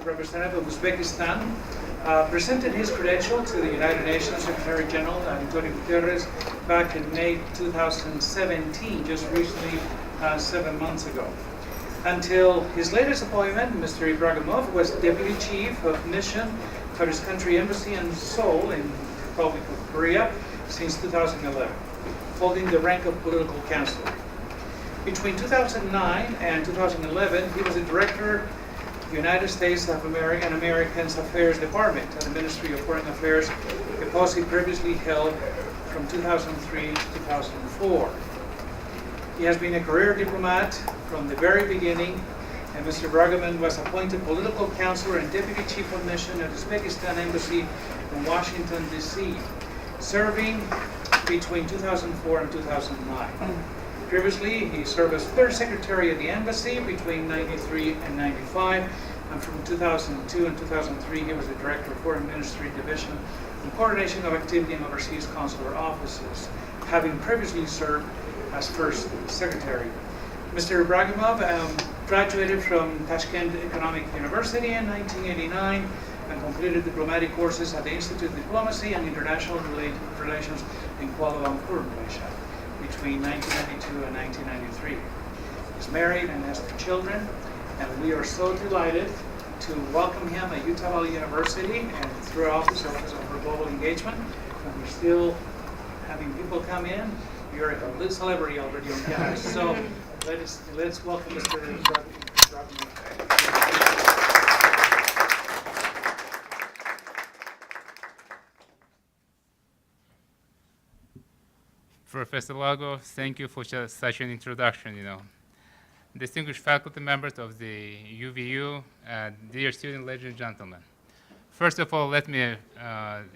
representative of Uzbekistan, presented his credential to the United Nations Secretary General Antonio Guterres back in May 2017, just recently 7 months ago. Until his latest appointment, Mr. Ibragimov was Deputy Chief of Mission for his country embassy in Seoul in the Republic of Korea since 2011, holding the rank of political counselor. Between 2009 and 2011, he was a director of the United States of America and Americans Affairs Department at the Ministry of Foreign Affairs, a post he previously held from 2003 to 2004. He has been a career diplomat from the very beginning, and Mr. Ibragimov was appointed political counselor and deputy chief of mission at the Uzbekistan embassy in Washington, D.C., serving between 2004 and 2009. Previously, he served as third secretary of the embassy between 93 and 95, and from 2002 and 2003, he was the director of Foreign Ministry Division and Coordination of Activity in Overseas Consular Offices, having previously served as first secretary. Mr. Ibragimov graduated from Tashkent Economic University in 1989 and completed diplomatic courses at the Institute of Diplomacy and International Relations in Kuala Lumpur, Malaysia, between 1992 and 1993. He's married and has 2 children, and we are so delighted to welcome him at Utah Valley University and through our Office of Global Engagement. And we're still having people come in. You're a complete celebrity already on campus. So let's welcome Mr. Ibragimov. Professor Lago, thank you for such an introduction. Distinguished faculty members of the UVU, dear students, ladies and gentlemen. First of all, let me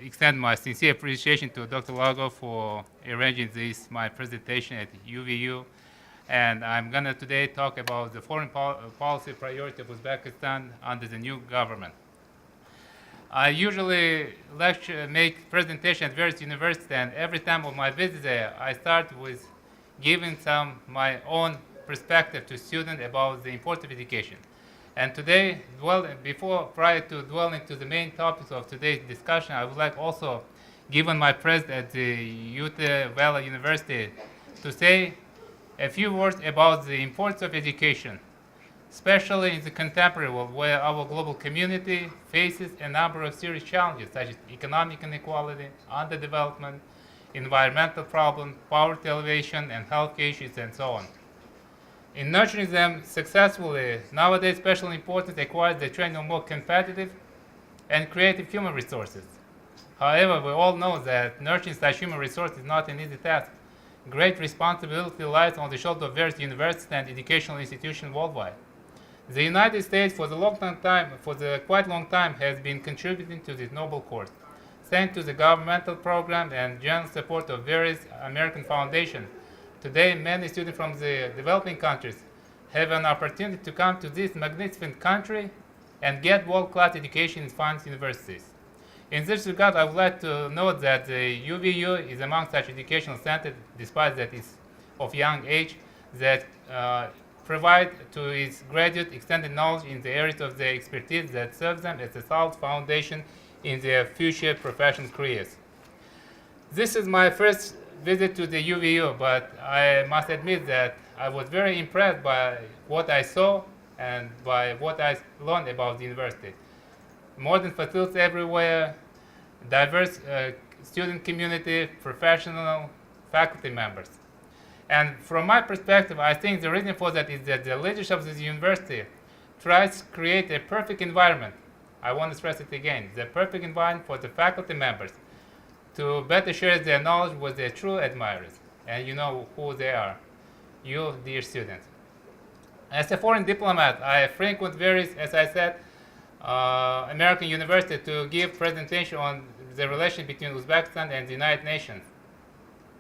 extend my sincere appreciation to Dr. Lago for arranging my presentation at UVU. And I'm going to today talk about the foreign policy priority of Uzbekistan under the new government. I usually make presentations at various universities, and every time of my visit there, I start with giving my own perspective to students about the importance of education. And today, prior to dwelling to the main topics of today's discussion, I would like also, given my presence at the Utah Valley University, to say a few words about the importance of education, especially in the contemporary world where our global community faces a number of serious challenges such as economic inequality, underdevelopment, environmental problems, poverty elevation, and health issues, and so on. In nurturing them successfully, nowadays special importance requires the training of more competitive and creative human resources. However, we all know that nurturing such human resources is not an easy task. Great responsibility lies on the shoulders of various universities and educational institutions worldwide. The United States, for quite long time, has been contributing to this noble cause. Thanks to the governmental program and general support of various American foundations, today many students from the developing countries have an opportunity to come to this magnificent country and get world-class education in fine universities. In this regard, I would like to note that the UVU is among such educational centers, despite that it's of young age, that provide to its graduates extended knowledge in the areas of their expertise that serves them as a solid foundation in their future professional careers. This is my first visit to the UVU, but I must admit that I was very impressed by what I saw and by what I learned about the university. Modern facilities everywhere, diverse student community, professional faculty members. And from my perspective, I think the reason for that is that the leadership of this university tries to create a perfect environment. I want to stress it again, the perfect environment for the faculty members to better share their knowledge with their true admirers. And you know who they are, you, dear students. As a foreign diplomat, I frequent various, as I said, American universities to give presentation on the relation between Uzbekistan and the United Nations.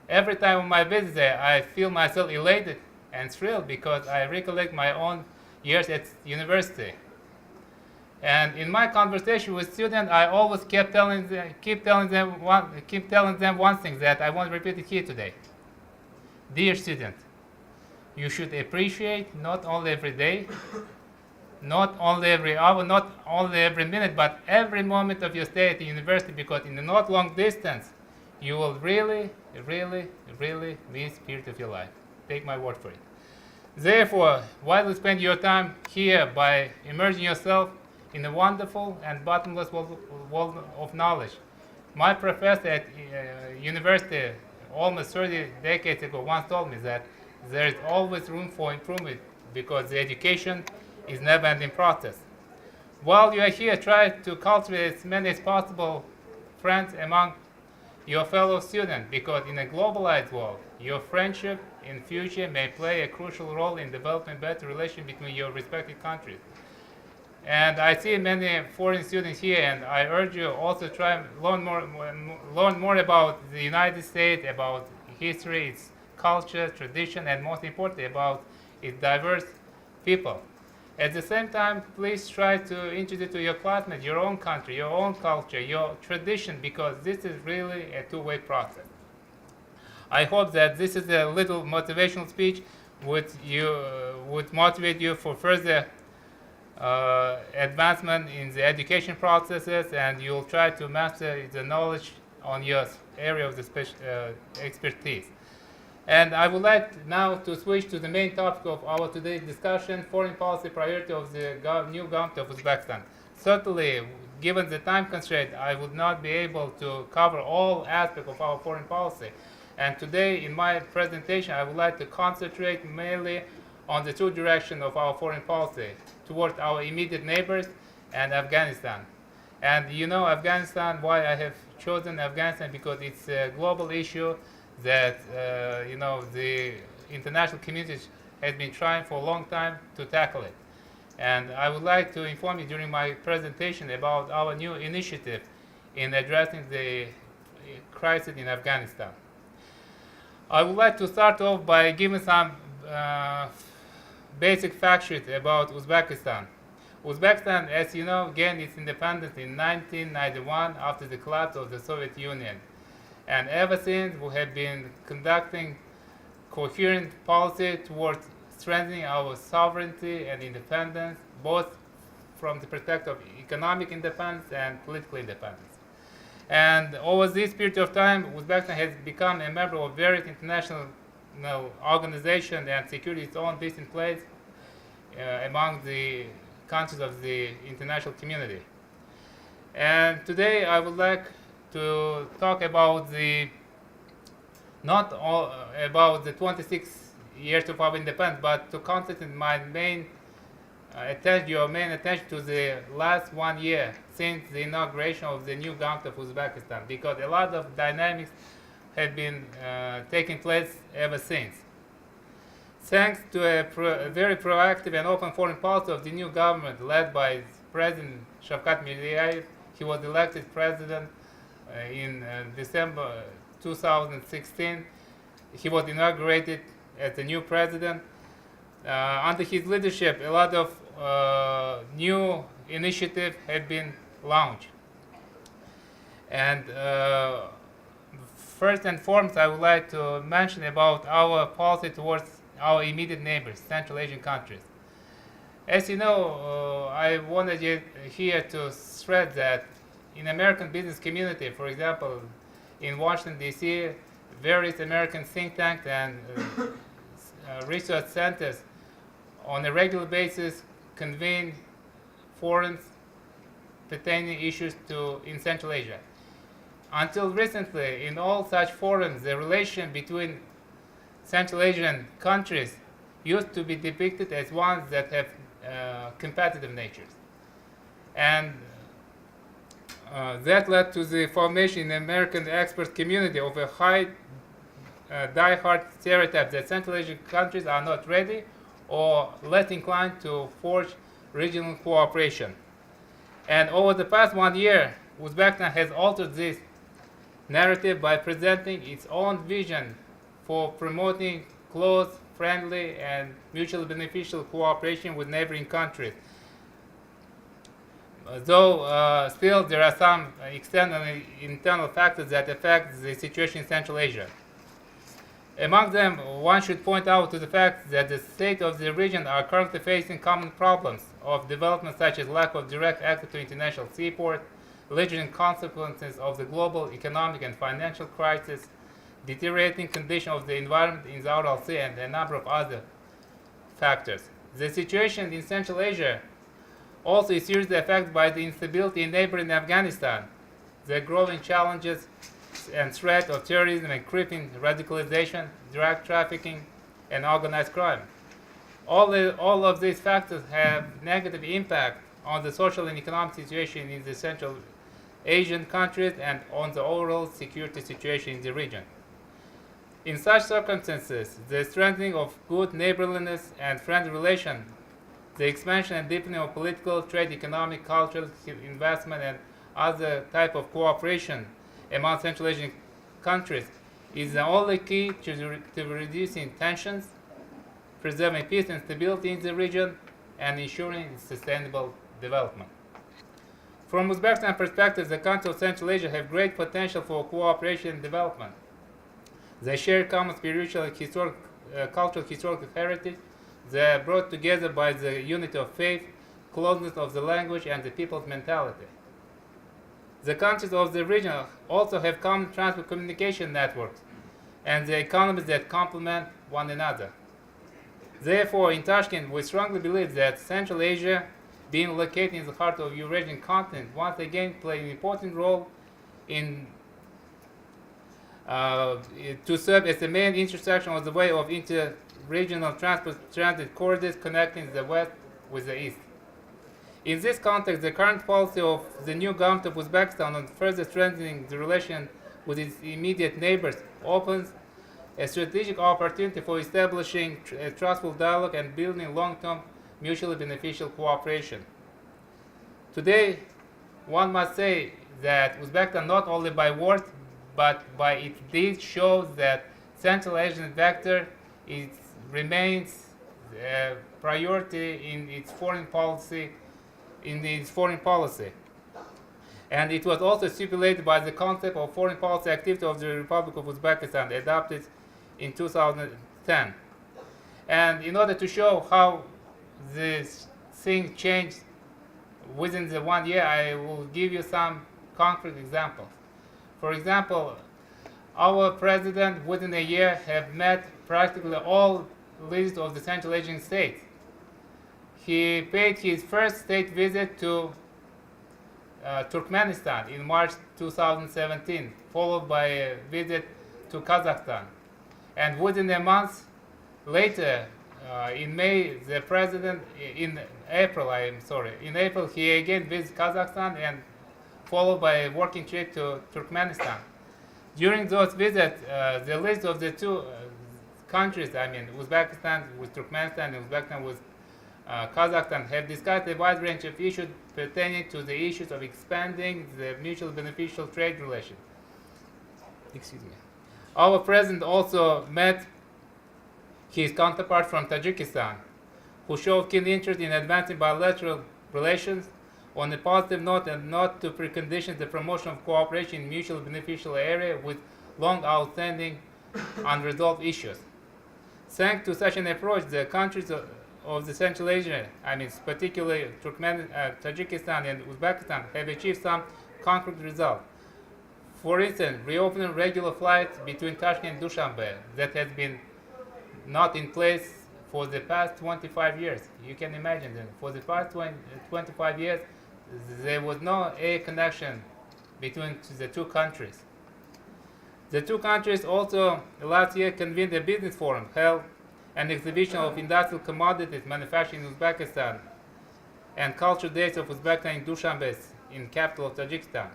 Every time on my visit there, I feel myself elated and thrilled because I recollect my own years at university. And in my conversation with students, I always keep telling them one thing that I want to repeat it here today. Dear students, you should appreciate not only every day, not only every hour, not only every minute, but every moment of your stay at the university, because in the not long distance, you will really, really, really miss the period of your life. Take my word for it. Therefore, why you spend your time here by immersing yourself in a wonderful and bottomless world of knowledge? My professor at university almost 30 decades ago once told me that there is always room for improvement because the education is a never-ending process. While you are here, try to cultivate as many as possible friends among your fellow students, because in a globalized world, your friendship in future may play a crucial role in developing better relations between your respective countries. And I see many foreign students here, and I urge you also try learn more about the United States, about history, its culture, tradition, and most importantly about its diverse people. At the same time, please try to introduce to your classmates your own country, your own culture, your tradition, because this is really a two-way process. I hope that this is a little motivational speech would motivate you for further advancement in the education processes, and you'll try to master the knowledge on your area of the expertise. And I would like now to switch to the main topic of our today's discussion, foreign policy priority of the new government of Uzbekistan. Certainly, given the time constraint, I would not be able to cover all aspects of our foreign policy. And today, in my presentation, I would like to concentrate mainly on the two directions of our foreign policy, towards our immediate neighbors and Afghanistan. And you know Afghanistan, why I have chosen Afghanistan, because it's a global issue that the international community has been trying for a long time to tackle it. And I would like to inform you during my presentation about our new initiative in addressing the crisis in Afghanistan. I would like to start off by giving some basic fact sheet about Uzbekistan. Uzbekistan, as you know, gained its independence in 1991 after the collapse of the Soviet Union. And ever since, we have been conducting coherent policy towards strengthening our sovereignty and independence, both from the perspective of economic independence and political independence. And over this period of time, Uzbekistan has become a member of various international organizations and secured its own decent place among the countries of the international community. And today, I would like to talk about not all about the 26 years of our independence, but to concentrate my main attention to the last 1 year since the inauguration of the new government of Uzbekistan, because a lot of dynamics have been taking place ever since. Thanks to a very proactive and open foreign policy of the new government led by President Shavkat Mirziyoyev, he was elected president in December 2016. He was inaugurated as the new president. Under his leadership, a lot of new initiatives have been launched. And first and foremost, I would like to mention about our policy towards our immediate neighbors, Central Asian countries. As you know, I wanted here to stress that in American business community, for example, in Washington, D.C., various American think tanks and research centers on a regular basis convene forums pertaining issues in Central Asia. Until recently, in all such forums, the relation between Central Asian countries used to be depicted as ones that have competitive natures. And that led to the formation in the American expert community of a high die-hard stereotype that Central Asian countries are not ready or less inclined to forge regional cooperation. And over the past 1 year, Uzbekistan has altered this narrative by presenting its own vision for promoting close, friendly, and mutually beneficial cooperation with neighboring countries. Though still there are some external and internal factors that affect the situation in Central Asia. Among them, one should point out to the fact that the state of the region are currently facing common problems of development such as lack of direct access to international seaport, lingering consequences of the global economic and financial crisis, deteriorating condition of the environment in the Aral Sea, and a number of other factors. The situation in Central Asia also is seriously affected by the instability in neighboring Afghanistan, the growing challenges and threat of terrorism and creeping radicalization, drug trafficking, and organized crime. All of these factors have negative impact on the social and economic situation in the Central Asian countries and on the overall security situation in the region. In such circumstances, the strengthening of good neighborliness and friendly relations, the expansion and deepening of political, trade, economic, cultural, investment, and other type of cooperation among Central Asian countries is the only key to reducing tensions, preserving peace and stability in the region, and ensuring sustainable development. From Uzbekistan perspective, the countries of Central Asia have great potential for cooperation and development. They share common spiritual, cultural, historical heritage. They are brought together by the unity of faith, closeness of the language, and the people's mentality. The countries of the region also have common transport communication networks and the economies that complement one another. Therefore, in Tashkent, we strongly believe that Central Asia, being located in the heart of Eurasian continent, once again play an important role in to serve as the main intersection of the way of inter-regional transit corridors connecting the West with the East. In this context, the current policy of the new government of Uzbekistan on further strengthening the relation with its immediate neighbors opens a strategic opportunity for establishing a trustful dialogue and building long-term mutually beneficial cooperation. Today, one must say that Uzbekistan not only by words but by its deeds shows that Central Asian vector remains a priority in its foreign policy. And it was also stipulated by the concept of foreign policy activity of the Republic of Uzbekistan, adopted in 2010. And in order to show how this thing changed within the 1 year, I will give you some concrete examples. For example, our president within a year have met practically all leaders of the Central Asian states. He paid his first state visit to Turkmenistan in March 2017, followed by a visit to Kazakhstan. And within a month later, in May, the president, in April, he again visited Kazakhstan and followed by a working trip to Turkmenistan. During those visits, the list of the two countries, Uzbekistan with Turkmenistan and Uzbekistan with Kazakhstan, have discussed a wide range of issues pertaining to the issues of expanding the mutually beneficial trade relations. Excuse me. Our president also met his counterpart from Tajikistan, who showed keen interest in advancing bilateral relations on a positive note and not to precondition the promotion of cooperation in mutually beneficial area with long outstanding unresolved issues. Thanks to such an approach, the countries of the Central Asia, particularly Tajikistan and Uzbekistan, have achieved some concrete results. For instance, reopening regular flights between Tashkent and Dushanbe that has been not in place for the past 25 years. You can imagine that for the past 25 years, there was no air connection between the two countries. The two countries also last year convened a business forum, held an exhibition of industrial commodities manufactured in Uzbekistan, and cultural days of Uzbekistan in Dushanbe, in capital of Tajikistan.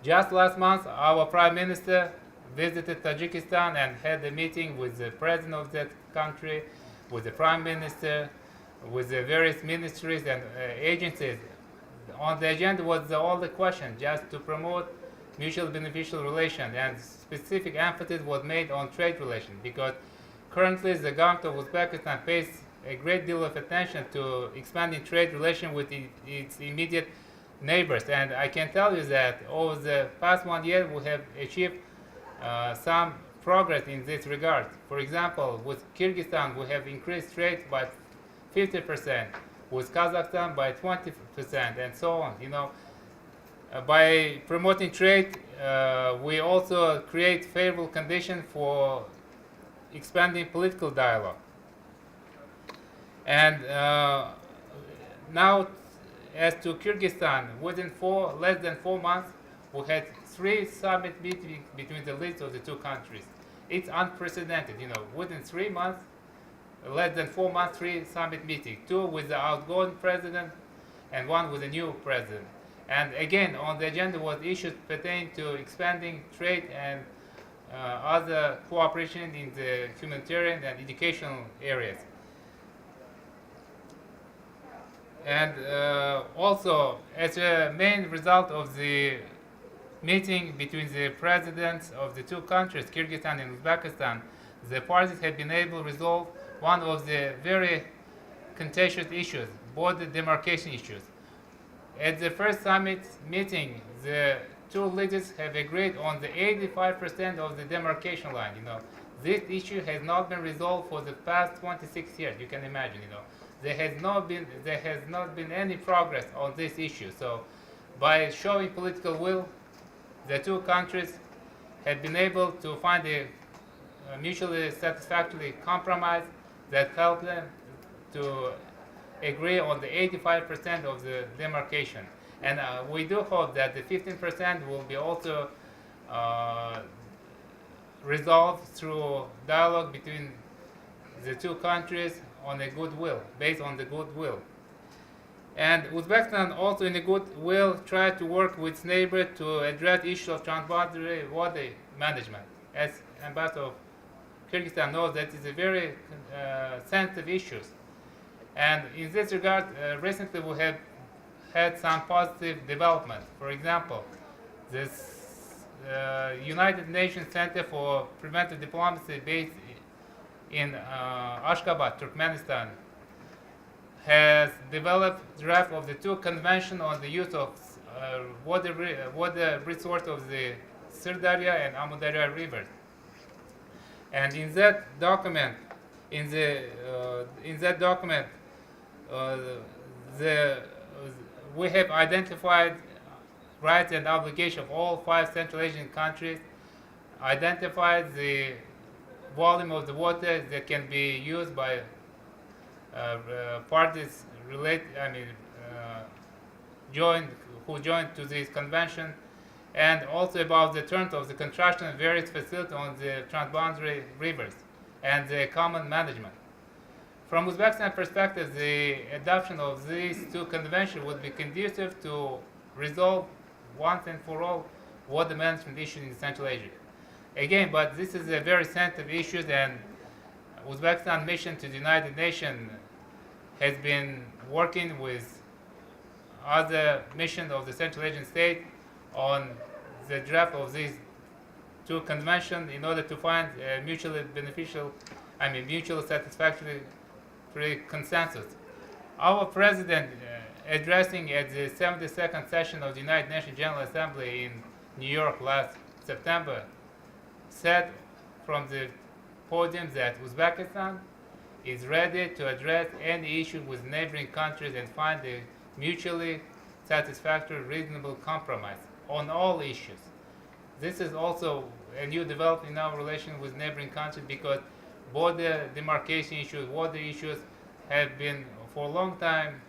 Just last month, our Prime Minister visited Tajikistan and had a meeting with the president of that country, with the Prime Minister, with the various ministries and agencies. On the agenda was all the question just to promote mutually beneficial relations, and specific emphasis was made on trade relations, because currently the government of Uzbekistan pays a great deal of attention to expanding trade relations with its immediate neighbors. And I can tell you that over the past 1 year we have achieved some progress in this regard. For example, with Kyrgyzstan, we have increased trade by 50%, with Kazakhstan by 20%, and so on. By promoting trade, we also create favorable conditions for expanding political dialogue. And now, as to Kyrgyzstan, within less than 4 months, we had 3 summit meetings between the leaders of the two countries. It's unprecedented, within 3 months, less than 4 months, 3 summit meetings, 2 with the outgoing president and 1 with the new president. And again, on the agenda was issues pertaining to expanding trade and other cooperation in the humanitarian and educational areas. And also, as a main result of the meeting between the presidents of the two countries, Kyrgyzstan and Uzbekistan, the parties have been able to resolve one of the very contentious issues, border demarcation issues. At the first summit meeting, the two leaders have agreed on the 85% of the demarcation line. This issue has not been resolved for the past 26 years. You can imagine. There has not been any progress on this issue. So, by showing political will, the two countries have been able to find a mutually satisfactory compromise that helped them to agree on the 85% of the demarcation. And we do hope that the 15% will be also resolved through dialogue between the two countries on a goodwill, based on the goodwill. And Uzbekistan also in the goodwill tried to work with its neighbor to address issues of transboundary water management. As Ambassador of Kyrgyzstan knows, that is a very sensitive issue. And in this regard, recently we have had some positive development. For example, this United Nations Center for Preventive Diplomacy based in Ashgabat, Turkmenistan, has developed draft of the two conventions on the use of water resource of the Sirdarya and Amudarya rivers. And in that document, we have identified rights and obligations of all 5 Central Asian countries, identified the volume of the water that can be used by parties who joined to this convention, and also about the terms of the construction of various facilities on the transboundary rivers and the common management. From Uzbekistan perspective, the adoption of these two conventions would be conducive to resolve once and for all water management issues in Central Asia. Again, but this is a very sensitive issue, and Uzbekistan mission to the United Nations has been working with other missions of the Central Asian state on the draft of these two conventions in order to find a mutually satisfactory consensus. Our president, addressing at the 72nd session of the United Nations General Assembly in New York last September, said from the podium that Uzbekistan is ready to address any issue with neighboring countries and find a mutually satisfactory, reasonable compromise on all issues. This is also a new development in our relation with neighboring countries, because border demarcation issues, water issues have been for a long time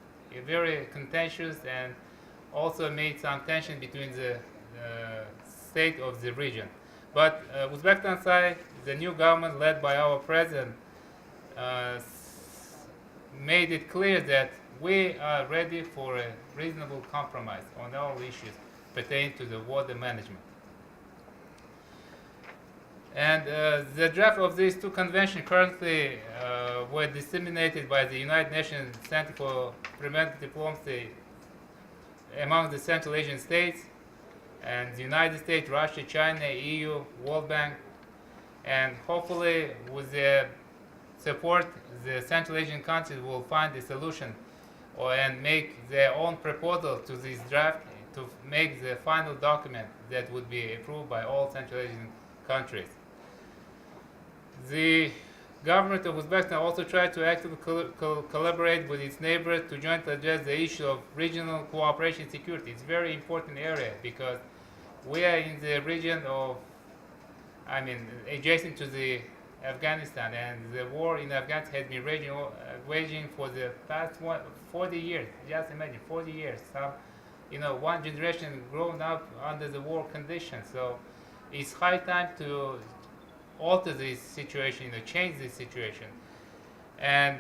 very contentious, and also made some tension between the state of the region. But Uzbekistan side, the new government led by our president, made it clear that we are ready for a reasonable compromise on all issues pertaining to the water management. And the draft of these two conventions currently were disseminated by the United Nations Center for Preventive Diplomacy among the Central Asian states, and the United States, Russia, China, EU, World Bank, and hopefully with their support, the Central Asian countries will find a solution and make their own proposal to this draft to make the final document that would be approved by all Central Asian countries. The government of Uzbekistan also tried to actively collaborate with its neighbors to jointly address the issue of regional cooperation and security. It's a very important area because we are in the region of, adjacent to the Afghanistan, and the war in Afghanistan has been waging for the past 40 years. Just imagine, 40 years. One generation grown up under the war conditions. So it's high time to alter this situation, change this situation. And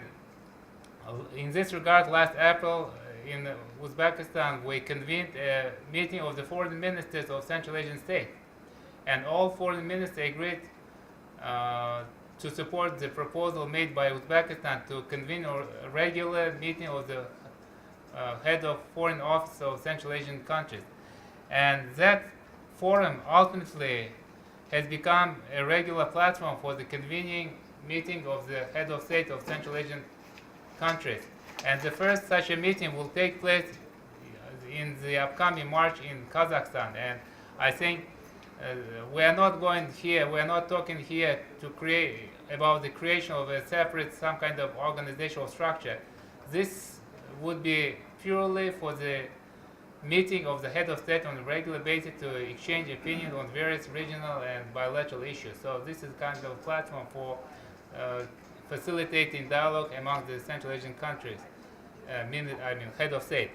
in this regard, last April in Uzbekistan, we convened a meeting of the foreign ministers of Central Asian states. And all foreign ministers agreed to support the proposal made by Uzbekistan to convene a regular meeting of the head of foreign office of Central Asian countries. And that forum ultimately has become a regular platform for the convening meeting of the head of state of Central Asian countries. And the first such a meeting will take place in the upcoming March in Kazakhstan. And I think we are not talking here to create about the creation of a separate, some kind of organizational structure. This would be purely for the meeting of the head of state on a regular basis to exchange opinions on various regional and bilateral issues. So this is kind of a platform for facilitating dialogue among the Central Asian countries, head of state.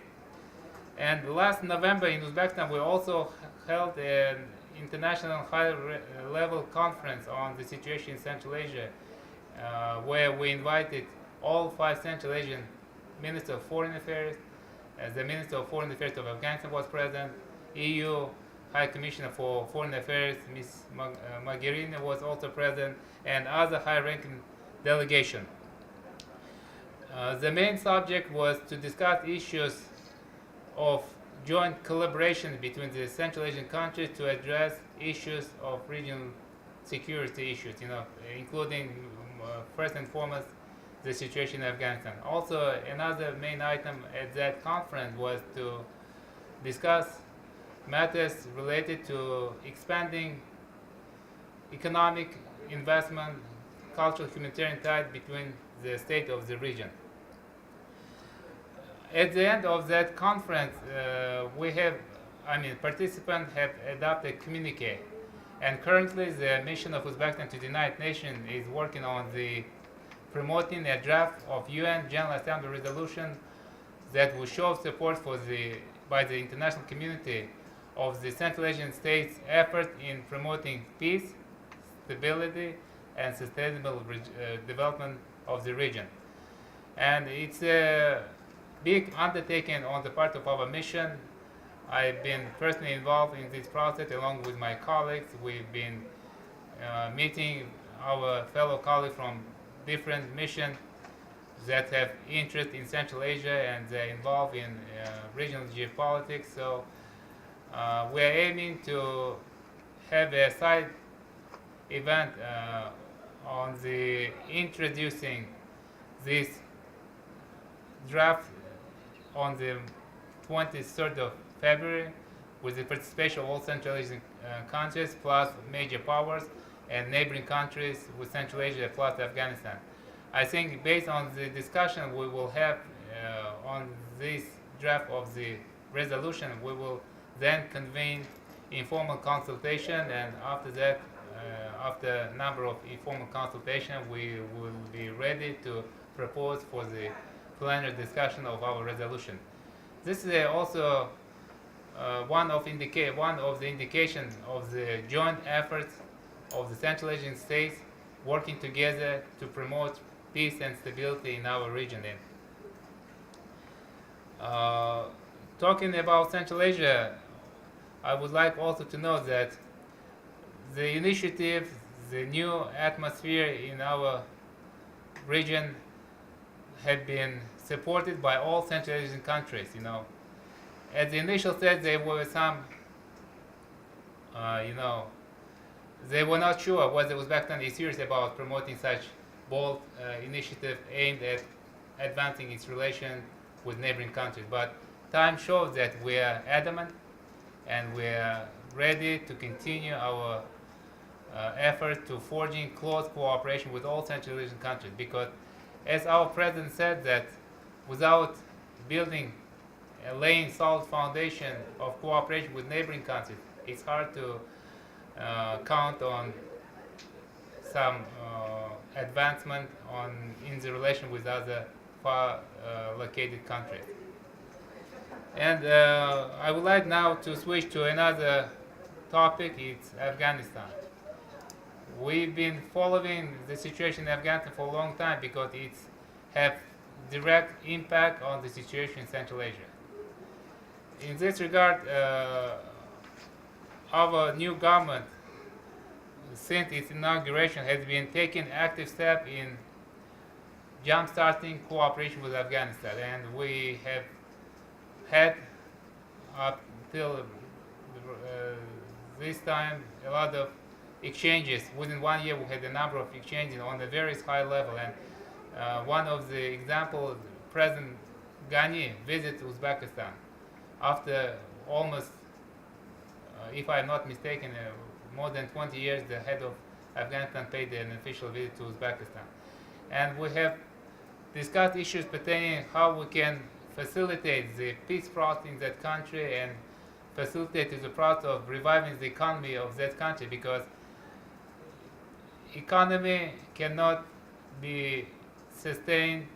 And last November in Uzbekistan, we also held an international high-level conference on the situation in Central Asia, where we invited all 5 Central Asian Ministers of Foreign Affairs. The Minister of Foreign Affairs of Afghanistan was present. EU High Commissioner for Foreign Affairs, Ms. Mogherini, was also present, and other high-ranking delegation. The main subject was to discuss issues of joint collaboration between the Central Asian countries to address issues of regional security issues, including first and foremost the situation in Afghanistan. Also, another main item at that conference was to discuss matters related to expanding economic investment, cultural, humanitarian ties between the state of the region. At the end of that conference, participants have adopted a communique, and currently the mission of Uzbekistan to the United Nations is working on promoting a draft of UN General Assembly resolution that will show support by the international community of the Central Asian states' effort in promoting peace, stability, and sustainable development of the region. And it's a big undertaking on the part of our mission. I've been personally involved in this process along with my colleagues. We've been meeting our fellow colleagues from different missions that have interest in Central Asia, and they're involved in regional geopolitics. So we're aiming to have a side event on the introducing this draft on the 23rd of February with the participation of all Central Asian countries plus major powers and neighboring countries with Central Asia plus Afghanistan. I think based on the discussion we will have on this draft of the resolution, we will then convene informal consultation, and after that, after a number of informal consultation, we will be ready to propose for the plenary discussion of our resolution. This is also one of the indications of the joint efforts of the Central Asian states working together to promote peace and stability in our region. Talking about Central Asia, I would like also to note that the initiative, the new atmosphere in our region have been supported by all Central Asian countries. At the initial stage, there were some, they were not sure whether Uzbekistan is serious about promoting such bold initiative aimed at advancing its relation with neighboring countries. But time shows that we are adamant and we are ready to continue our effort to forging close cooperation with all Central Asian countries, because as our president said, that without building laying solid foundation of cooperation with neighboring countries, it's hard to count on some advancement in the relation with other far located countries. And I would like now to switch to another topic. It's Afghanistan. We've been following the situation in Afghanistan for a long time because it's have direct impact on the situation in Central Asia. In this regard, our new government, since its inauguration, has been taking active steps in jump-starting cooperation with Afghanistan, and we have had up till this time a lot of exchanges. Within 1 year, we had a number of exchanges on a very high level, and one of the examples, President Ghani visited Uzbekistan after almost, if I'm not mistaken, more than 20 years. The head of Afghanistan paid an official visit to Uzbekistan, and we have discussed issues pertaining how we can facilitate the peace process in that country and facilitate the process of reviving the economy of that country, because economy cannot be sustained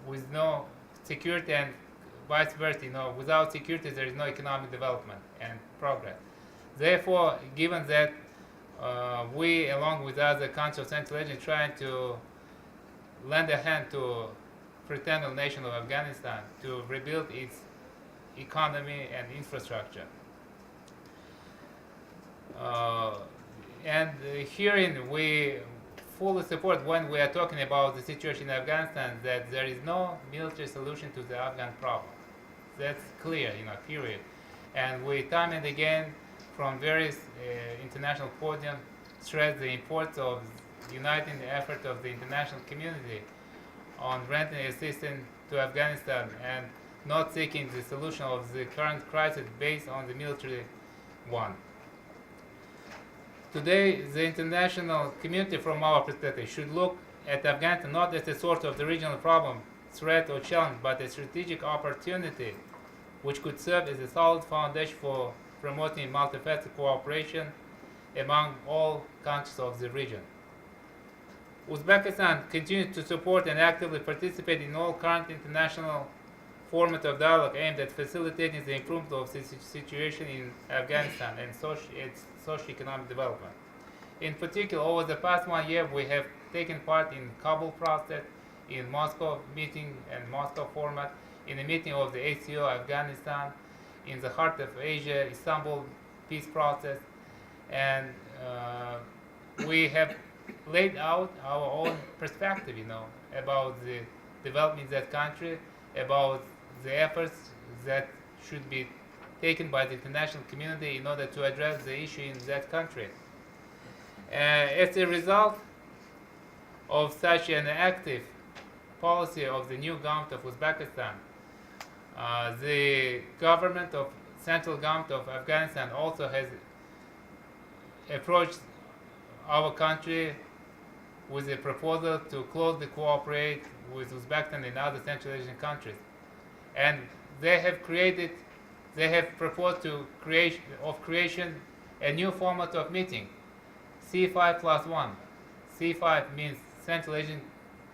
with no security, and vice versa. Without security there is no economic development and progress. Therefore, given that we, along with other countries of Central Asia, trying to lend a hand to fraternal nation of Afghanistan to rebuild its economy and infrastructure. And herein we fully support, when we are talking about the situation in Afghanistan, that there is no military solution to the Afghan problem. That's clear, period. And we time and again from various international podiums stress the importance of uniting the effort of the international community on rendering assistance to Afghanistan and not seeking the solution of the current crisis based on the military one. Today, the international community, from our perspective, should look at Afghanistan not as a source of the regional problem, threat, or challenge, but a strategic opportunity which could serve as a solid foundation for promoting multifaceted cooperation among all countries of the region. Uzbekistan continues to support and actively participate in all current international formats of dialogue aimed at facilitating the improvement of the situation in Afghanistan and its socio-economic development. In particular, over the past 1 year, we have taken part in Kabul process, in Moscow meeting and Moscow format, in the meeting of the ACO Afghanistan, in the Heart of Asia, Istanbul peace process, and we have laid out our own perspective, about the development in that country, about the efforts that should be taken by the international community in order to address the issue in that country. As a result of such an active policy of the new government of Uzbekistan, the central government of Afghanistan also has approached our country with a proposal to closely cooperate with Uzbekistan and other Central Asian countries. And they have proposed to creation a new format of meeting, C5+1. C5 means Central Asian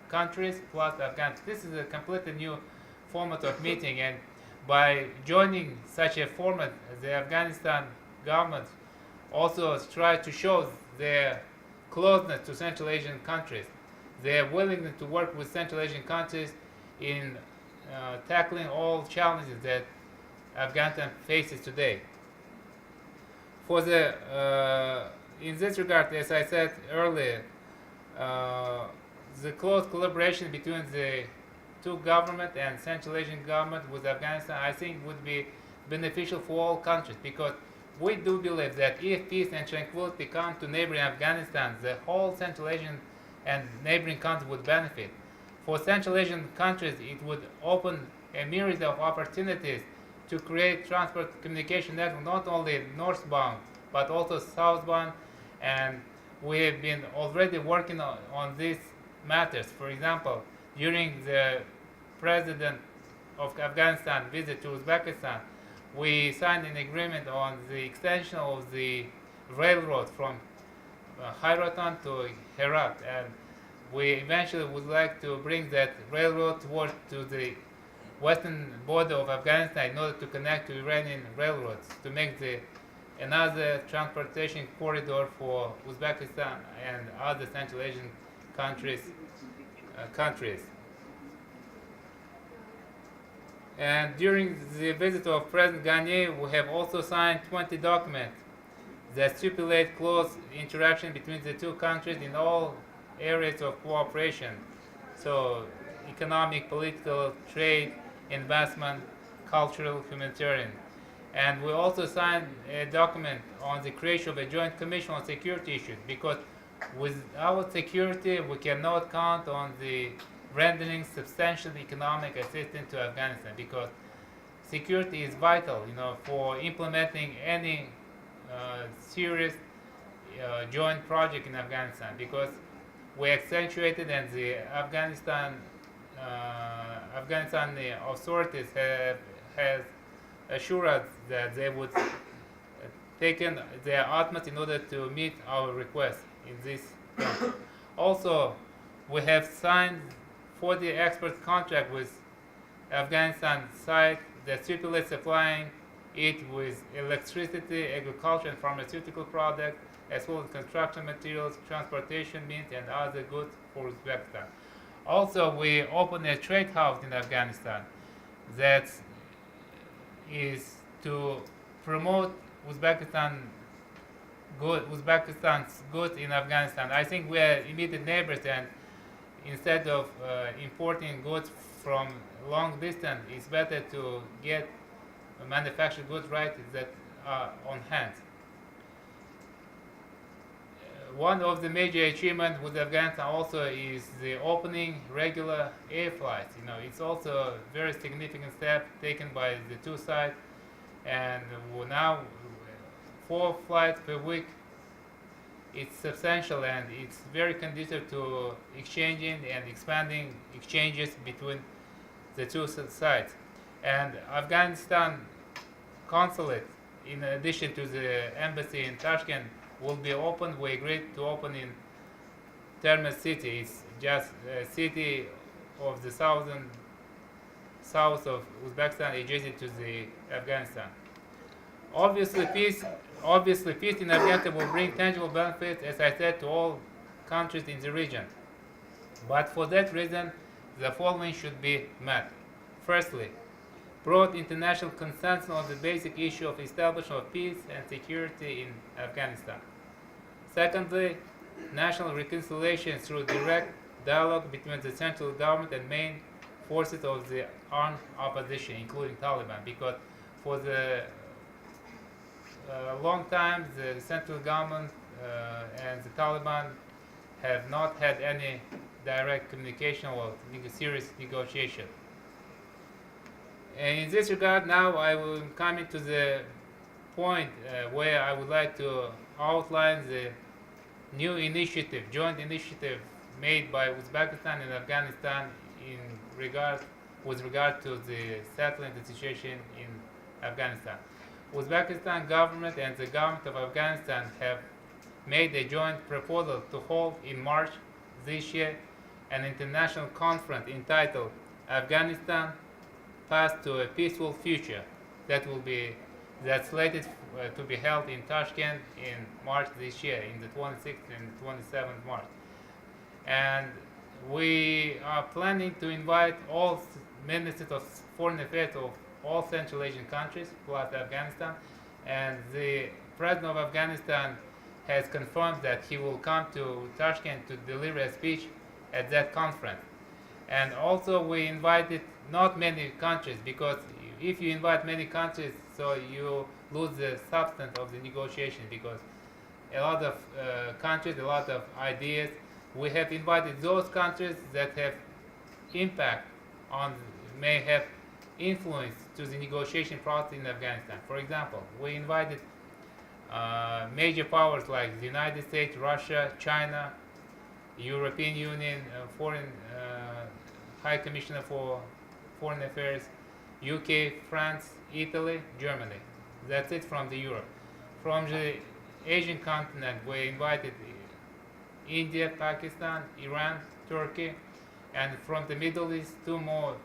countries plus Afghanistan. This is a completely new format of meeting, and by joining such a format, the Afghanistan government also tried to show their closeness to Central Asian countries, their willingness to work with Central Asian countries in tackling all challenges that Afghanistan faces today. In this regard, as I said earlier, the close collaboration between the two government and Central Asian government with Afghanistan, I think, would be beneficial for all countries, because we do believe that if peace and tranquility come to neighboring Afghanistan, the whole Central Asian and neighboring countries would benefit. For Central Asian countries, it would open a myriad of opportunities to create transport communication network, not only northbound, but also southbound, and we have been already working on these matters. For example, during the President of Afghanistan visit to Uzbekistan, we signed an agreement on the extension of the railroad from Hairatan to Herat, and we eventually would like to bring that railroad toward to the western border of Afghanistan in order to connect to Iranian railroads to make another transportation corridor for Uzbekistan and other Central Asian countries. And during the visit of President Ghani, we have also signed 20 documents that stipulate close interaction between the two countries in all areas of cooperation. So, economic, political, trade, investment, cultural, humanitarian. And we also signed a document on the creation of a joint commission on security issues, because without security we cannot count on the rendering substantial economic assistance to Afghanistan, because security is vital, for implementing any serious joint project in Afghanistan, because we accentuated and the Afghanistan authorities has assured us that they would taken their utmost in order to meet our request in this term. Also, we have signed 40 export contract with Afghanistan side that stipulates supplying it with electricity, agriculture and pharmaceutical products, as well as construction materials, transportation means, and other goods for Uzbekistan. Also, we opened a trade house in Afghanistan that is to promote Uzbekistan's goods in Afghanistan. I think we are immediate neighbors, and instead of importing goods from long distance, it's better to get manufactured goods right that are on hand. One of the major achievements with Afghanistan also is the opening regular air flights. It's also a very significant step taken by the two sides, and now 4 flights per week. It's substantial, and it's very conducive to exchanging and expanding exchanges between the two sides. And Afghanistan consulate, in addition to the embassy in Tashkent, will be open. We agreed to open in Termez city. It's just a city of the south of Uzbekistan, adjacent to the Afghanistan. Obviously, peace in Afghanistan will bring tangible benefits, as I said, to all countries in the region. But for that reason, the following should be met. Firstly, broad international consensus on the basic issue of establishment of peace and security in Afghanistan. Secondly, national reconciliation through direct dialogue between the central government and main forces of the armed opposition, including Taliban, because for the long time the central government and the Taliban have not had any direct communication or serious negotiation. And in this regard, now I will come to the point where I would like to outline the new initiative, joint initiative made by Uzbekistan and Afghanistan with regard to the settling the situation in Afghanistan. Uzbekistan government and the government of Afghanistan have made a joint proposal to hold in March this year an international conference entitled Afghanistan Path to a Peaceful Future that's slated to be held in Tashkent in March this year, in the 26th and 27th March. And we are planning to invite all ministers of foreign affairs of all Central Asian countries plus Afghanistan, and the president of Afghanistan has confirmed that he will come to Tashkent to deliver a speech at that conference. And also we invited not many countries, because if you invite many countries, so you lose the substance of the negotiation, because a lot of countries, a lot of ideas. We have invited those countries that have impact may have influence to the negotiation process in Afghanistan. For example, we invited Major powers like the United States, Russia, China, European Union, Foreign High Commissioner for Foreign Affairs, UK, France, Italy, Germany. That's it from the Europe. From the Asian continent, we invited India, Pakistan, Iran, Turkey, and from the Middle East, two more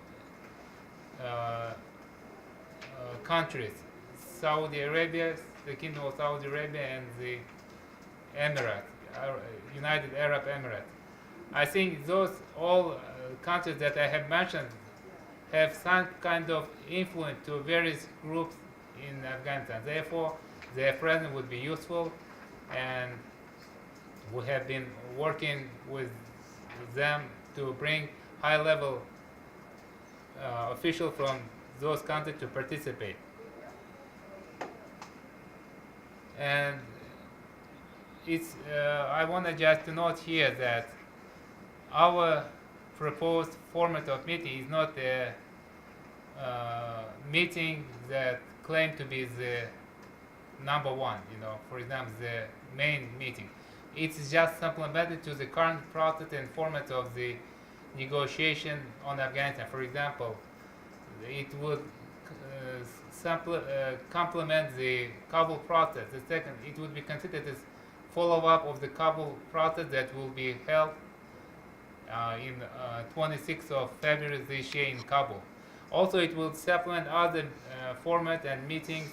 countries, Saudi Arabia, the Kingdom of Saudi Arabia, and the Emirate, United Arab Emirates. I think those all countries that I have mentioned have some kind of influence to various groups in Afghanistan. Therefore, their presence would be useful, and we have been working with them to bring high-level officials from those countries to participate. And it's I want to just note here that our proposed format of meeting is not a meeting that claim to be the number one, for example, the main meeting. It's just supplemented to the current process and format of the negotiation on Afghanistan. For example, it would complement the Kabul process. The second, it would be considered as follow-up of the Kabul process that will be held in 26th of February this year in Kabul. Also, it will supplement other format and meetings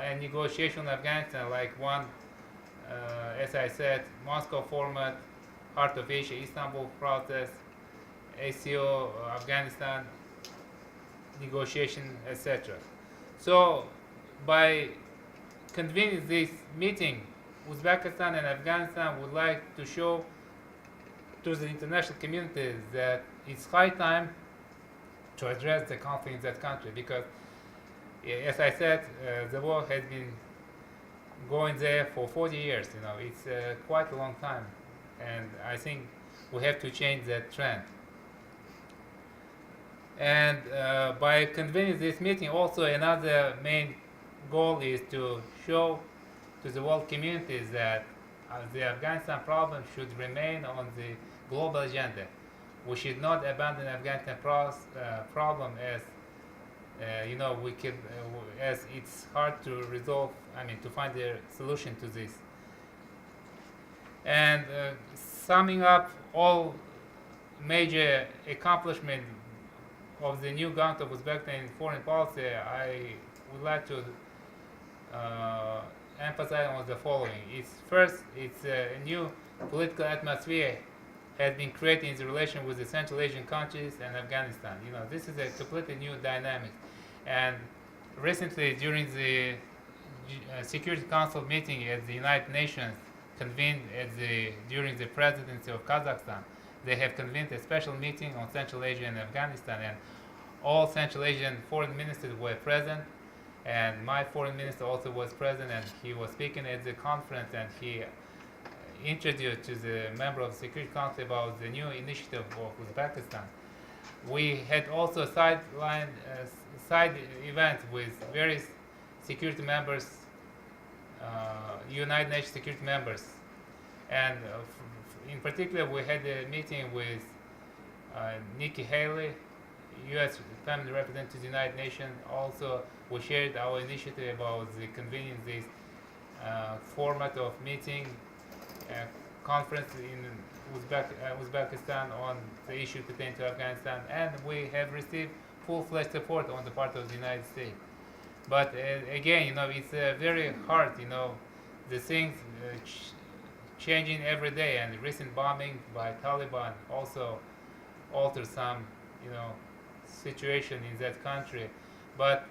and negotiation in Afghanistan, like one, as I said, Moscow format, Heart of Asia, Istanbul process, ACO, Afghanistan negotiation, etc. So, by convening this meeting, Uzbekistan and Afghanistan would like to show to the international community that it's high time to address the conflict in that country, because, as I said, the war has been going there for 40 years. It's quite a long time, and I think we have to change that trend. And by convening this meeting, also another main goal is to show to the world communities that the Afghanistan problem should remain on the global agenda. We should not abandon Afghanistan problem as we can, as it's hard to resolve. To find a solution to this. And summing up all major accomplishments of the new government of Uzbekistan in foreign policy, I would like to emphasize on the following. It's a new political atmosphere has been created in the relation with the Central Asian countries and Afghanistan. This is a completely new dynamic. And recently, during the Security Council meeting at the United Nations convened during the presidency of Kazakhstan, they have convened a special meeting on Central Asia and Afghanistan, and all Central Asian foreign ministers were present, and my foreign minister also was present, and he was speaking at the conference, and he introduced to the member of the Security Council about the new initiative of Uzbekistan. We had also side events with various security members, United Nations security members, and in particular we had a meeting with Nikki Haley, U.S. Family Representative to the United Nations. Also, we shared our initiative about the convening this format of meeting conference in Uzbekistan on the issue pertaining to Afghanistan, and we have received full-fledged support on the part of the United States. But again, it's very hard, the things changing every day, and recent bombing by Taliban also altered some, situation in that country. But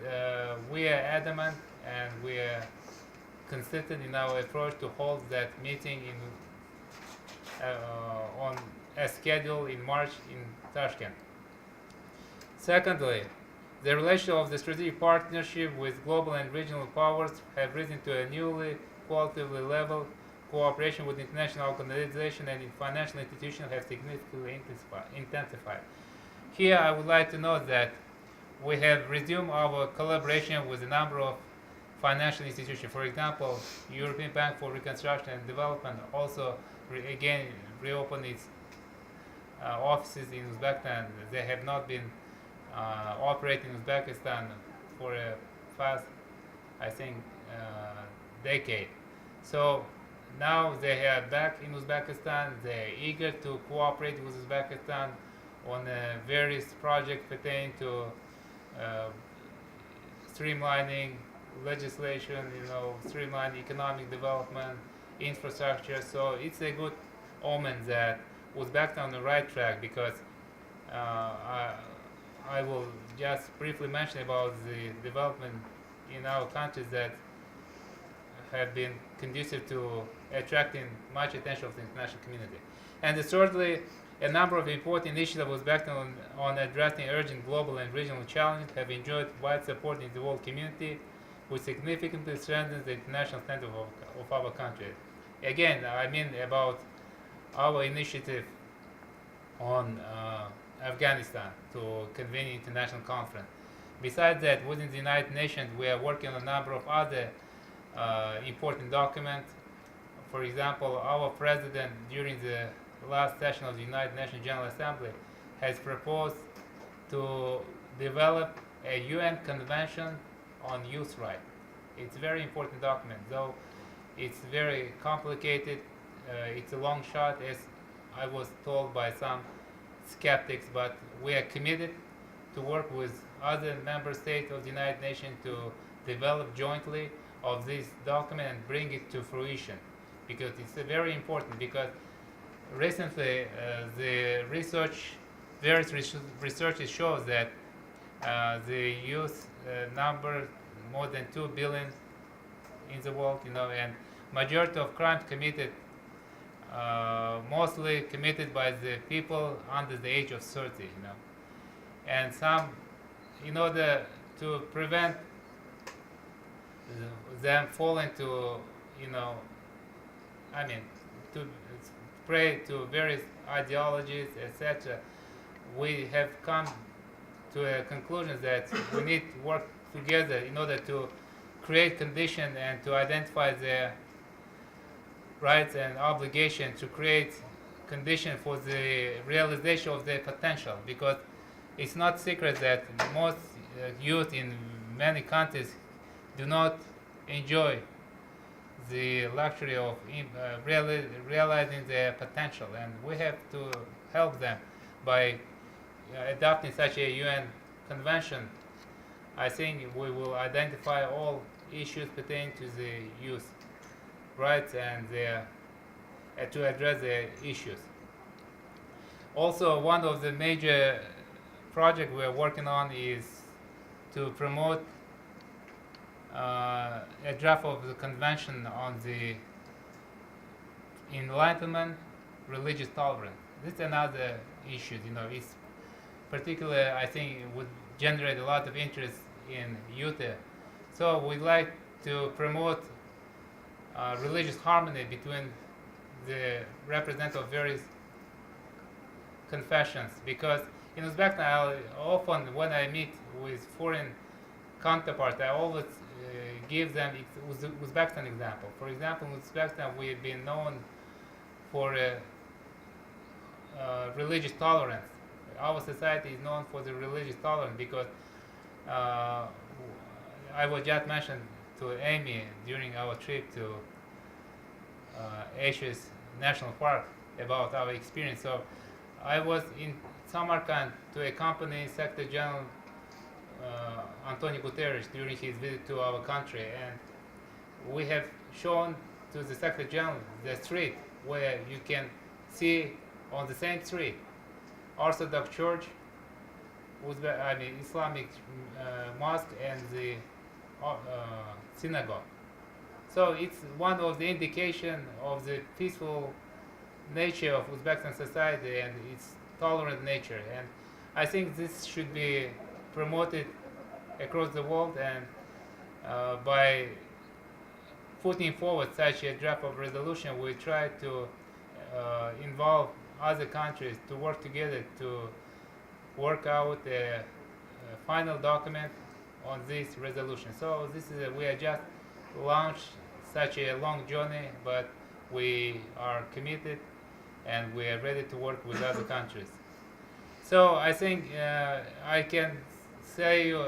we are adamant and we are consistent in our approach to hold that meeting on as scheduled in March in Tashkent. Secondly, the relation of the strategic partnership with global and regional powers have risen to a newly qualitatively level. Cooperation with international organizations and financial institutions have significantly intensified. Here, I would like to note that we have resumed our collaboration with a number of financial institution. For example, European Bank for Reconstruction and Development also again reopened its offices in Uzbekistan. They have not been operating in Uzbekistan for a past, I think, decade. So now they are back in Uzbekistan. They're eager to cooperate with Uzbekistan on various projects pertaining to streamlining legislation, streamlining economic development, infrastructure. So it's a good omen that Uzbekistan on the right track, because I will just briefly mention about the development in our countries that have been conducive to attracting much attention of the international community. And thirdly, a number of important initiatives of Uzbekistan on addressing urgent global and regional challenges have enjoyed wide support in the world community, which significantly strengthens the international standing of our country. Again, I mean about our initiative on Afghanistan to convene an international conference. Besides that, within the United Nations, we are working on a number of other important documents. For example, our president, during the last session of the United Nations General Assembly, has proposed to develop a UN Convention on Youth Rights. It's a very important document, though it's very complicated. It's a long shot, as I was told by some skeptics, but we are committed to work with other member states of the United Nations to develop jointly of this document and bring it to fruition, because it's very important. Because recently the various researches shows that the youth number more than 2 billion in the world, and majority of crimes committed, mostly committed by the people under the age of 30, and some, in order to prevent them falling to, to prey to various ideologies, etc., we have come to a conclusion that we need to work together in order to create conditions and to identify their rights and obligation, to create conditions for the realization of their potential. Because it's not secret that most youth in many countries do not enjoy the luxury of realizing their potential, and we have to help them by adopting such a UN convention. I think we will identify all issues pertaining to the youth rights and to address their issues. Also, one of the major projects we are working on is to promote a draft of the convention on the enlightenment, religious tolerance. This is another issue. It's particularly, I think, it would generate a lot of interest in youth. So we'd like to promote religious harmony between the representatives of various confessions, because in Uzbekistan, often when I meet with foreign counterparts, I always give them Uzbekistan example. For example, in Uzbekistan, we've been known for religious tolerance. Our society is known for the religious tolerance because I was just mentioned to Amy during our trip to Asia's National Park about our experience. So I was in Samarkand to accompany Secretary General Antonio Guterres during his visit to our country, and we have shown to the Secretary General the street where you can see on the same street Orthodox Church, Islamic mosque, and the synagogue. So it's one of the indication of the peaceful nature of Uzbekistan society and its tolerant nature. And I think this should be promoted across the world, and by putting forward such a draft of resolution, we try to involve other countries to work together to work out a final document on this resolution. So this is we are just launch such a long journey, but we are committed and we are ready to work with other countries. So I think I can say you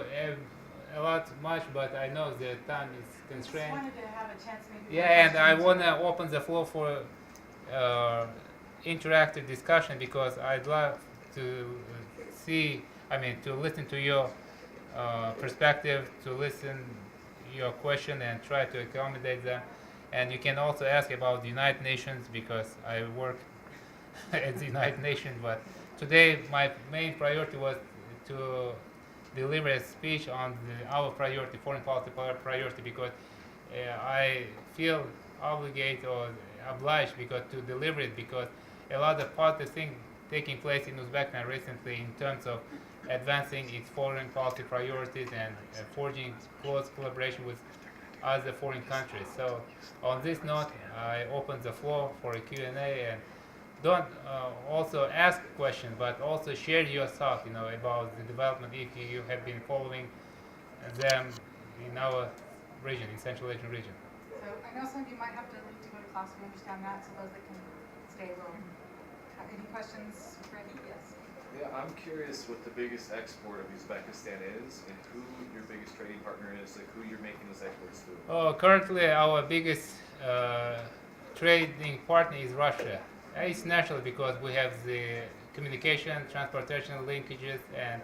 a lot much, but I know the time is Just constrained. wanted to have a chance maybe. Yeah, for and I questions. want to open the floor for interactive discussion because I'd love to to listen to your perspective, to listen your question and try to accommodate them. And you can also ask about the United Nations because I work at the United Nations. But today my main priority was to deliver a speech on our priority, foreign policy priority, because I feel obligated or obliged because to deliver it because a lot of positive things taking place in Uzbekistan recently in terms of advancing its foreign policy priorities and forging close collaboration with other foreign countries. So on this note, I open the floor for a Q&A and don't also ask questions, but also share your thoughts, about the development if you have been following them in our region, in Central Asian region. So I know some of you might have to leave to go to class, we understand that, so those that can stay will. Any questions, Freddie? Yes. Yeah, I'm curious what the biggest export of Uzbekistan is and who your biggest trading partner is, like who you're making those exports to. Currently, our biggest trading partner is Russia. It's natural because we have the communication, transportation linkages, and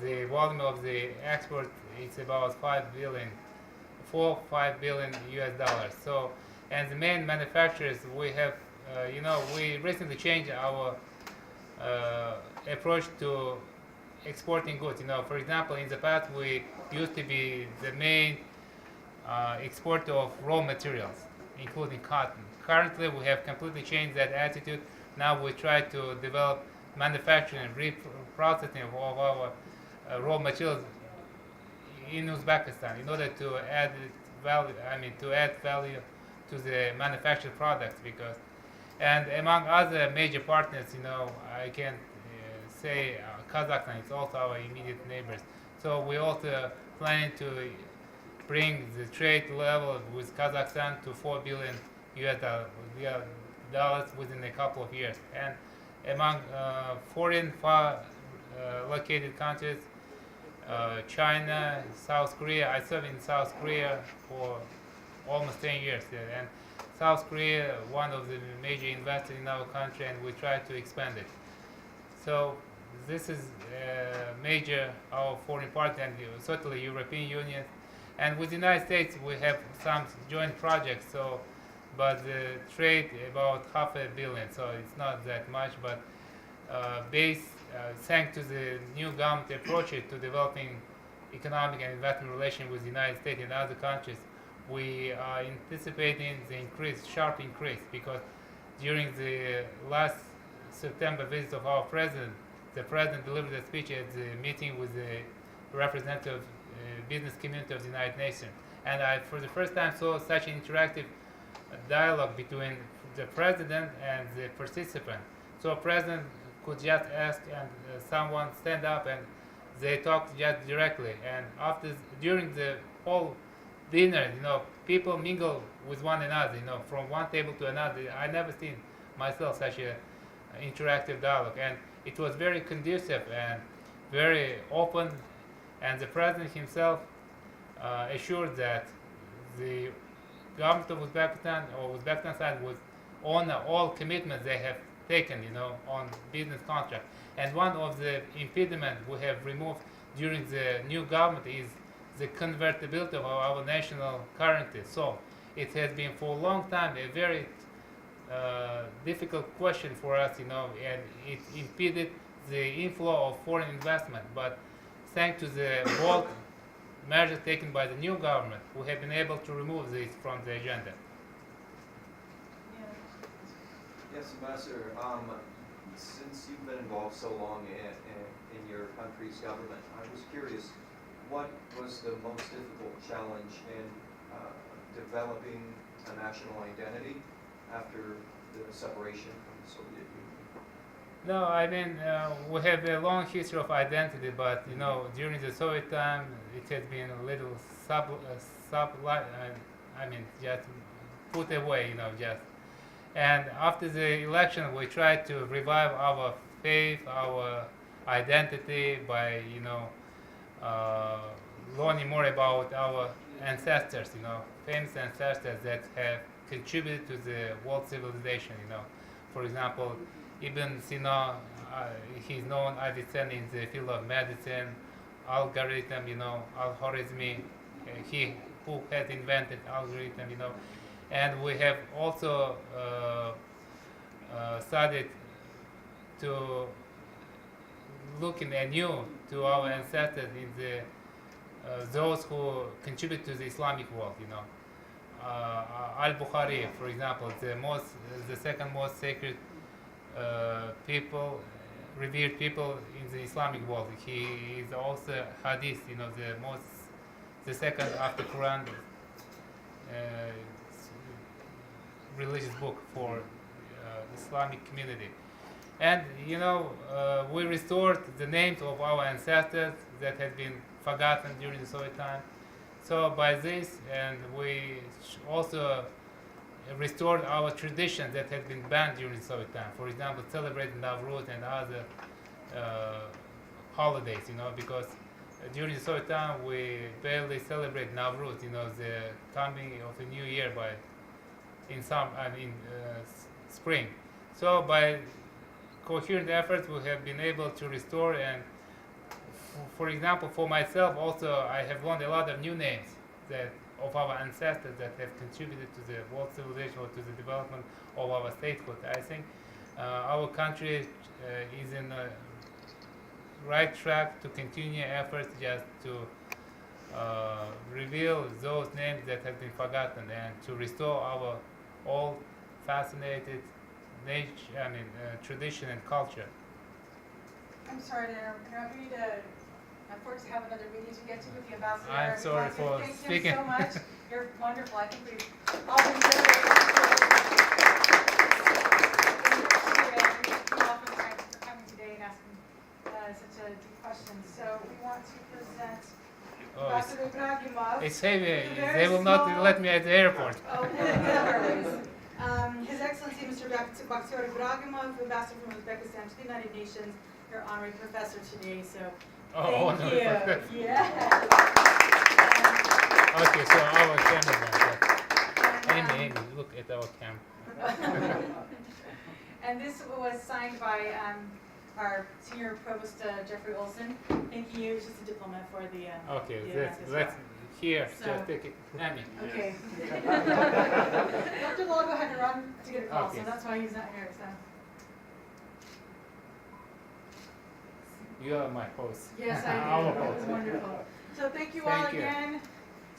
the volume of the export is about 5 billion, 5 billion US dollars. So, and the main manufacturers we have, we recently changed our approach to exporting goods. For example, in the past we used to be the main exporter of raw materials, including cotton. Currently, we have completely changed that attitude. Now we try to develop manufacturing and reprocessing of our raw materials in Uzbekistan in order to add value. To add value to the manufactured products and among other major partners, I can say Kazakhstan is also our immediate neighbors. So we also planning to bring the trade level with Kazakhstan to 4 billion US dollars within a couple of years. And among foreign far located countries, China, South Korea. I served in South Korea for almost 10 years there. And South Korea, one of the major investors in our country, and we try to expand it. So this is major our foreign partner, and certainly European Union. And with the United States, we have some joint projects. So, but the trade about $500 million. So it's not that much, but thanks to the new government approach to developing economic and investment relations with the United States and other countries, we are anticipating the sharp increase, because during the last September visit of our president, the president delivered a speech at the meeting with the representative business community of the United Nations. And I, for the first time, saw such an interactive dialogue between the president and the participant. So president could just ask and someone stand up and they talked just directly. And during the whole dinner, people mingle with one another, from one table to another. I never seen myself such a interactive dialogue, and it was very conducive and very open. And the president himself assured that the government of Uzbekistan or Uzbekistan side would honor all commitments they have taken, on business contract. And one of the impediments we have removed during the new government is the convertibility of our national currency. So it has been for a long time a very difficult question for us, and it impeded the inflow of foreign investment. But thanks to the bold measures taken by the new government, we have been able to remove this from the agenda. Yes, Ambassador. Since you've been involved so long in your country's government, I was curious, what was the most difficult challenge in developing a national identity after the separation from the Soviet Union? No, we have a long history of identity, but during the Soviet time, it has been a little just put away, just. And after the election, we tried to revive our faith, our identity by, learning more about our ancestors, famous ancestors that have contributed to the world civilization, For example, Ibn Sina, he's known as descendant in the field of medicine, algorithm, al-Khwarizmi, he who has invented algorithm, and we have also started to looking anew to our ancestors in the those who contribute to the Islamic world, Al-Bukhari, for example, the second most sacred people, revered people in the Islamic world. He is also Hadith, the second after Quran religious book for Islamic community. And we restored the names of our ancestors that had been forgotten during the Soviet time. So by this, and we also restored our traditions that had been banned during the Soviet time. For example, celebrating Nowruz and other holidays, because during the Soviet time we barely celebrate Nowruz, the coming of a new year in spring. So by coherent efforts, we have been able to restore. And for example, for myself also, I have learned a lot of new names of our ancestors that have contributed to the world civilization or to the development of our statehood. I think our country is in the right track to continue efforts just to reveal those names that have been forgotten and to restore our old fascinated tradition and culture. I'm sorry to interrupt. We need to, unfortunately, have another meeting to get to with the ambassador. I'm sorry for Thank speaking. you so much. You're wonderful. I think we've all been very thanks for coming today and asking such a deep question. So we want to present Ambassador Ibragimov. It's heavy. Very They will not small- let me at the airport. Oh, no. His Excellency Mr. Bakhtiyor Ibragimov, Ambassador from Uzbekistan to the United Nations, your honorary professor today. So thank you. Yeah. Okay, so our cameraman. Amy, look at our camera. And this was signed by our senior provost Jeffrey Olson. Thank you. He's just a diplomat for the. Okay, the event as let's well. here. So- Just take it. Amy. Okay. Dr. Logo had to run to get a call, Okay. so that's why he's not here. So. You are my host. Yes, I Our do. That was host. wonderful. So thank you all Thank you. again.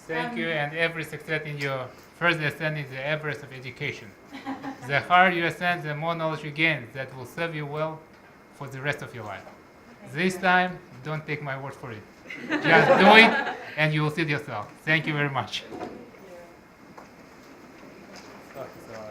Thank you, and every success in your further ascending the Everest of education. The higher you ascend, the more knowledge you gain that will serve you well for the rest of your life. This time, don't take my word for it. Just do it, and you will see it yourself. Thank you very much. Thank you.